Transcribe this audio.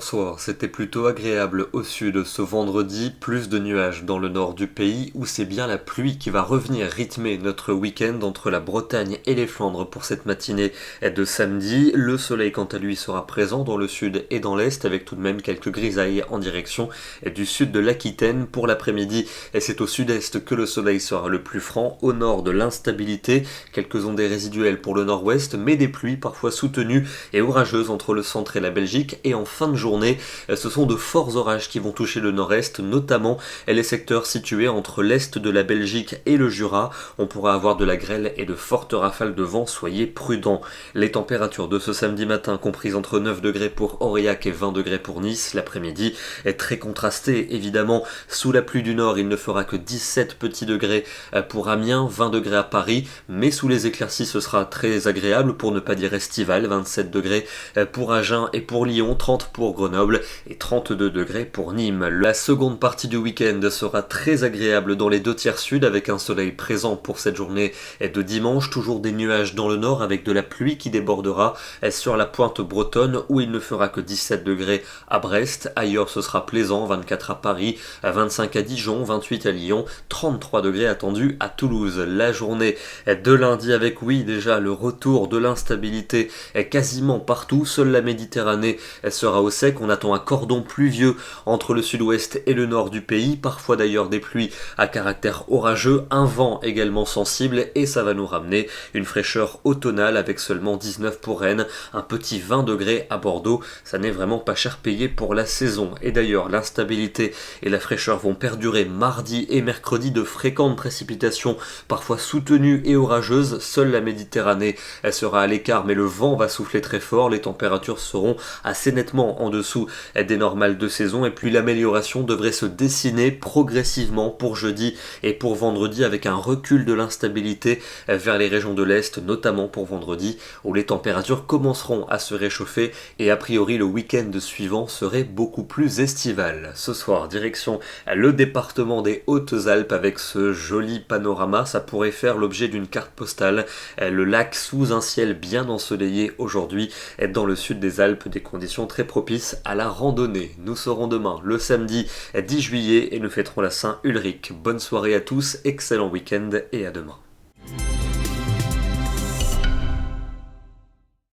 bonsoir, c'était plutôt agréable au sud ce vendredi, plus de nuages dans le nord du pays où c'est bien la pluie qui va revenir rythmer notre week-end entre la Bretagne et les Flandres pour cette matinée de samedi. Le soleil quant à lui sera présent dans le sud et dans l'est avec tout de même quelques grisailles en direction du sud de l'Aquitaine pour l'après-midi. Et c'est au sud-est que le soleil sera le plus franc, au nord de l'instabilité, quelques ondées résiduelles pour le nord-ouest mais des pluies parfois soutenues et orageuses entre le centre et la Belgique. Et en fin de journée, ce sont de forts orages qui vont toucher le nord-est, notamment les secteurs situés entre l'est de la Belgique et le Jura. On pourra avoir de la grêle et de fortes rafales de vent, soyez prudents. Les températures de ce samedi matin comprises entre 9 degrés pour Aurillac et 20 degrés pour Nice. L'après-midi est très contrasté, évidemment. Sous la pluie du nord, il ne fera que 17 petits degrés pour Amiens, 20 degrés à Paris, mais sous les éclaircies, ce sera très agréable, pour ne pas dire estival, 27 degrés pour Agen et pour Lyon, 30 pour Grenoble et 32 degrés pour Nîmes. La seconde partie du week-end sera très agréable dans les deux tiers sud avec un soleil présent pour cette journée de dimanche, toujours des nuages dans le nord avec de la pluie qui débordera sur la pointe bretonne où il ne fera que 17 degrés à Brest. Ailleurs ce sera plaisant, 24 à Paris, 25 à Dijon, 28 à Lyon, 33 degrés attendus à Toulouse. La journée de lundi avec déjà le retour de l'instabilité quasiment partout, seule la Méditerranée sera au sec. On attend un cordon pluvieux entre le sud-ouest et le nord du pays, parfois d'ailleurs des pluies à caractère orageux, un vent également sensible et ça va nous ramener une fraîcheur automnale avec seulement 19 pour Rennes, un petit 20 degrés à Bordeaux. Ça n'est vraiment pas cher payé pour la saison. Et d'ailleurs l'instabilité et la fraîcheur vont perdurer mardi et mercredi, de fréquentes précipitations parfois soutenues et orageuses. Seule la Méditerranée sera à l'écart mais le vent va souffler très fort, les températures seront assez nettement en dessous des normales de saison et puis l'amélioration devrait se dessiner progressivement pour jeudi et pour vendredi avec un recul de l'instabilité vers les régions de l'Est, notamment pour vendredi où les températures commenceront à se réchauffer et a priori le week-end suivant serait beaucoup plus estival. Ce soir, direction le département des Hautes-Alpes avec ce joli panorama, ça pourrait faire l'objet d'une carte postale, le lac sous un ciel bien ensoleillé aujourd'hui dans le sud des Alpes, des conditions très propices à la randonnée. Nous serons demain le samedi 10 juillet et nous fêterons la Saint-Ulrich. Bonne soirée à tous, excellent week-end et à demain.